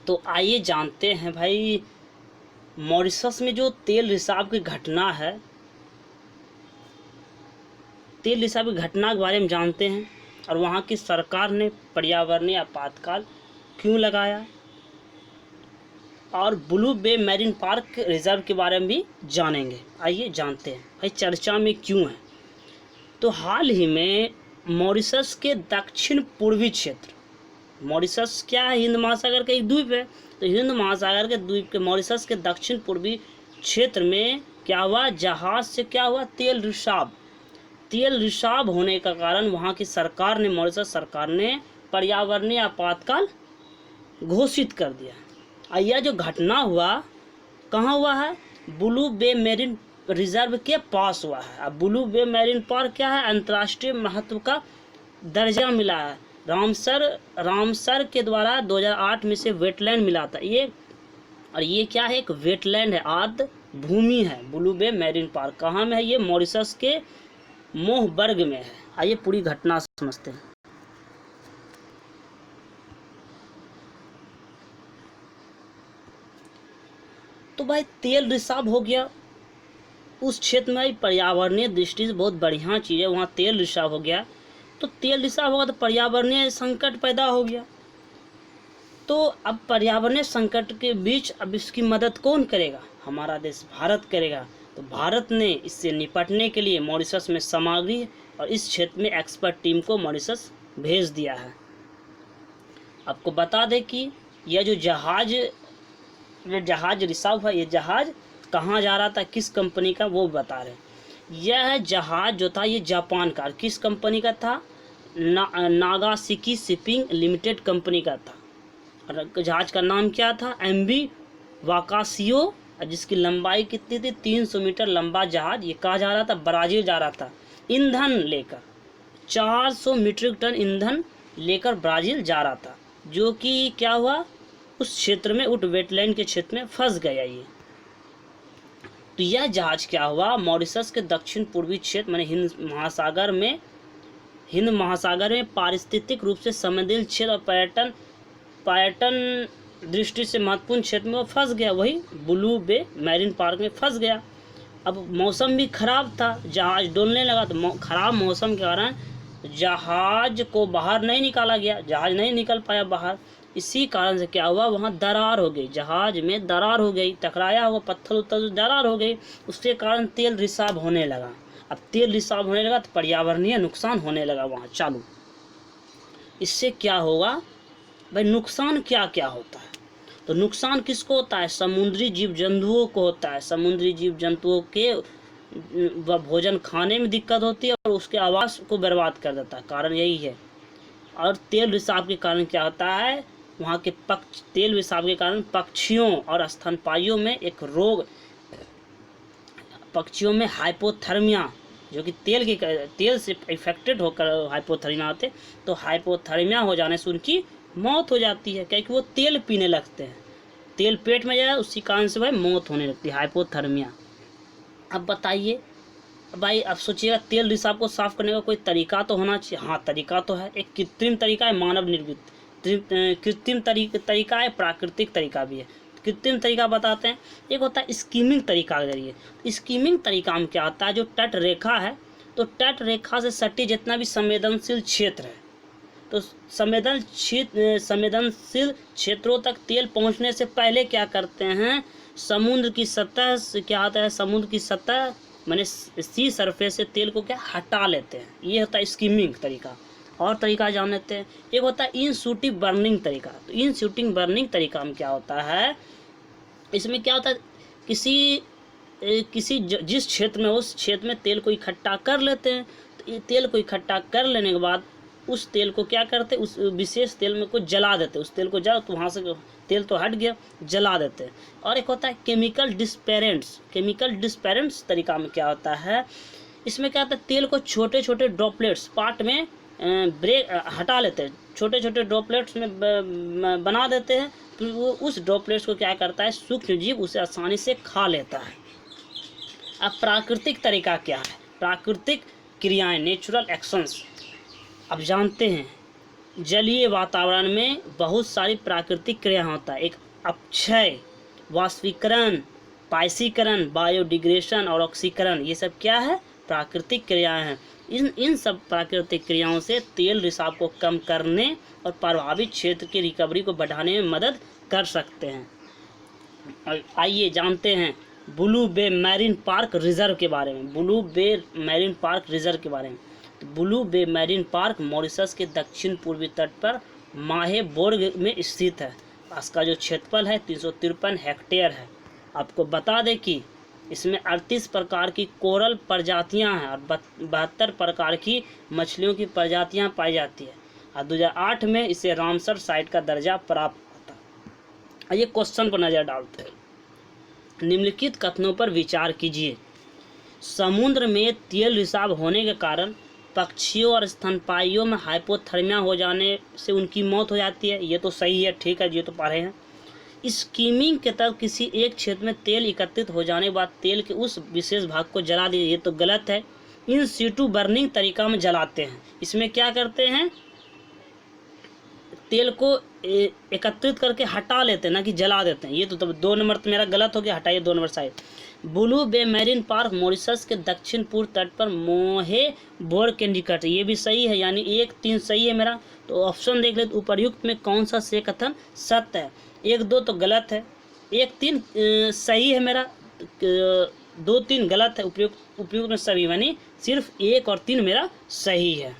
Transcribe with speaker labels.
Speaker 1: तो आइए जानते हैं भाई, मॉरिशस में जो तेल रिसाव की घटना है, तेल रिसाव की घटना के बारे में जानते हैं और वहाँ की सरकार ने पर्यावरणीय आपातकाल क्यों लगाया, और ब्लू बे मैरीन पार्क रिजर्व के बारे में भी जानेंगे। आइए जानते हैं भाई चर्चा में क्यों है। तो हाल ही में मॉरिशस के दक्षिण पूर्वी क्षेत्र, मॉरिशस क्या है, हिंद महासागर का एक द्वीप है, तो हिंद महासागर के द्वीप के मॉरिशस के दक्षिण पूर्वी क्षेत्र में क्या हुआ, जहाज से क्या हुआ, तेल रिसाव होने का कारण वहाँ की सरकार ने, मॉरिशस सरकार ने पर्यावरणीय आपातकाल घोषित कर दिया। यह जो घटना हुआ कहाँ हुआ है, ब्लू बे मैरीन रिजर्व के पास हुआ है। अब ब्लू बे मैरीन पार्क क्या है, अंतर्राष्ट्रीय महत्व का दर्जा मिला है, रामसर के द्वारा 2008 में से वेटलैंड मिला था ये, और ये क्या है, एक वेटलैंड है, आर्द्र भूमि है। ब्लू बे मैरीन पार्क कहाँ में है, ये मॉरिशस के मोहबर्ग में है। आइए पूरी घटना समझते हैं। तो भाई तेल रिसाव हो गया उस क्षेत्र में, पर्यावरणीय दृष्टि से बहुत बढ़िया चीज़ है, वहाँ तेल रिसाव हो गया। तो तेल रिसाव होगा तो पर्यावरणीय संकट पैदा हो गया। तो अब पर्यावरणीय संकट के बीच अब इसकी मदद कौन करेगा, हमारा देश भारत करेगा। तो भारत ने इससे निपटने के लिए मॉरिशस में सामग्री और इस क्षेत्र में एक्सपर्ट टीम को मॉरिशस भेज दिया है। आपको बता दें कि यह जो जहाज रिसाव है, ये जहाज कहाँ जा रहा था, किस कंपनी का, वो बता रहे। यह जहाज जो था ये जापान का, किस कंपनी का था, नागासाकी शिपिंग लिमिटेड कंपनी का था। और जहाज का नाम क्या था, MV वाकाशियो, जिसकी लंबाई कितनी थी, 300 मीटर लंबा जहाज। ये कहाँ जा रहा था, ब्राज़ील जा रहा था, ईंधन लेकर 400 मीट्रिक टन ईंधन लेकर ब्राज़ील जा रहा था, जो कि क्या हुआ, उस क्षेत्र में, उस वेटलैंड के क्षेत्र में फंस गया ये। तो यह जहाज क्या हुआ, मॉरिशस के दक्षिण पूर्वी क्षेत्र माने हिंद महासागर में पारिस्थितिक रूप से संवेदनशील क्षेत्र और पर्यटन दृष्टि से महत्वपूर्ण क्षेत्र में वो फंस गया, वही ब्लू बे मैरीन पार्क में फंस गया। अब मौसम भी खराब था, जहाज डोलने लगा, तो खराब मौसम के कारण जहाज को बाहर नहीं निकाला गया, जहाज नहीं निकल पाया बाहर। इसी कारण से क्या हुआ, वहाँ दरार हो गई, जहाज में दरार हो गई, टकराया हुआ पत्थर उत्थर दरार हो गई, उसके कारण तेल रिसाव होने लगा। अब तेल रिसाव होने लगा तो पर्यावरणीय नुकसान होने लगा वहाँ चालू। इससे क्या होगा भाई, नुकसान क्या क्या होता है, तो नुकसान किसको होता है, समुद्री जीव जंतुओं को होता है। समुद्री जीव जंतुओं के भोजन खाने में दिक्कत होती है और उसके आवास को बर्बाद कर देता है, कारण यही है। और तेल रिसाव के कारण क्या होता है, वहाँ के तेल रिसाव के कारण पक्षियों और स्तनपायियों में एक रोग, पक्षियों में हाइपोथर्मिया, जो कि तेल से इफेक्टेड होकर हाइपोथर्मिया होते, तो हाइपोथर्मिया हो जाने से उनकी मौत हो जाती है, क्योंकि वो तेल पीने लगते हैं, तेल पेट में जाए, उसी कारण से भाई मौत होने लगती है, हाइपोथर्मिया। अब बताइए भाई, अब सोचिएगा तेल रिसाव को साफ करने का कोई तरीका तो होना चाहिए। हाँ, तरीका तो है, एक कृत्रिम तरीका है, मानव निर्मित कृत्रिम तरीका है, प्राकृतिक तरीका भी है। कृत्रिम तरीका बताते हैं, एक होता है स्कीमिंग तरीका के जरिए। स्कीमिंग तरीका में क्या होता है, जो तट रेखा है, तो तट रेखा से सटी जितना भी संवेदनशील क्षेत्र है, तो संवेदनशील क्षेत्रों तक तेल पहुंचने से पहले क्या करते हैं, समुद्र की सतह से क्या होता है, समुद्र की सतह माने सी सरफेस से तेल को क्या हटा लेते हैं, ये होता है स्कीमिंग तरीका। और तरीका जान लेते हैं, एक होता है इन शूटिंग बर्निंग तरीका। तो इन शूटिंग बर्निंग तरीका में क्या होता है, इसमें क्या होता है, जिस क्षेत्र में, उस क्षेत्र में तेल को इकट्ठा कर लेते हैं। तो ये तेल को इकट्ठा कर लेने के बाद उस तेल को क्या करते, उस विशेष तेल में को जला देते, उस तेल को जला, तो वहाँ से तेल तो हट गया, जला देते हैं। और एक होता है केमिकल डिस्पेरेंट्स तरीका में क्या होता है, इसमें क्या होता है, तेल को छोटे छोटे ड्रॉपलेट्स पार्ट में हटा लेते हैं, छोटे छोटे ड्रॉपलेट्स में बना देते हैं, फिर वो उस ड्रॉपलेट्स को क्या करता है, सूक्ष्म जीव उसे आसानी से खा लेता है। अब प्राकृतिक तरीका क्या है, प्राकृतिक क्रियाएं, नेचुरल एक्शंस। अब जानते हैं जलीय वातावरण में बहुत सारी प्राकृतिक क्रिया होता है। एक अपक्षय, वाष्पीकरण, पायसीकरण, बायोडिग्रेशन और ऑक्सीकरण, ये सब क्या है? प्राकृतिक क्रियाएं हैं। इन सब प्राकृतिक क्रियाओं से तेल रिसाव को कम करने और प्रभावित क्षेत्र की रिकवरी को बढ़ाने में मदद कर सकते हैं। आइए जानते हैं ब्लू बे मैरीन पार्क रिजर्व के बारे में। ब्लू बे मैरीन पार्क रिजर्व के बारे में। तो ब्लू बे मैरीन पार्क मॉरिशस के दक्षिण पूर्वी तट पर माहेबोर्ग में स्थित है। इसका जो क्षेत्रफल है 353 हेक्टेयर है। आपको बता दें कि इसमें 38 प्रकार की कोरल प्रजातियां हैं और 72 प्रकार की मछलियों की प्रजातियां पाई जाती है और 2008 में इसे रामसर साइट का दर्जा प्राप्त होता है। आइए क्वेश्चन पर नजर डालते हैं। निम्नलिखित कथनों पर विचार कीजिए। समुद्र में तेल रिसाव होने के कारण पक्षियों और स्तनपायियों में हाइपोथर्मिया हो जाने से उनकी मौत हो जाती है। ये तो सही है, ठीक है, ये तो पढ़े हैं। स्कीमिंग के तहत किसी एक क्षेत्र में तेल एकत्रित हो जाने के बाद तेल के उस विशेष भाग को जला दिया, ये तो गलत है। इन सीटू बर्निंग तरीका में जलाते हैं। इसमें क्या करते हैं? तेल को एकत्रित करके हटा लेते हैं, ना कि जला देते हैं। ये तो 2 नंबर तो मेरा गलत हो गया, हटाइए 2 नंबर साइड। ब्लू बे मैरीन पार्क मॉरिशस के दक्षिण पूर्व तट पर माहेबोर्ग के निकट, ये भी सही है, यानी 1, 3 सही है मेरा। तो ऑप्शन देख ले, उपर्युक्त में कौन सा से कथन सत्य है? 1, 2 तो गलत है, 1, 3 सही है मेरा, 2, 3 गलत है। उपयुक्त में सभी, यानी सिर्फ 1 और 3 मेरा सही है।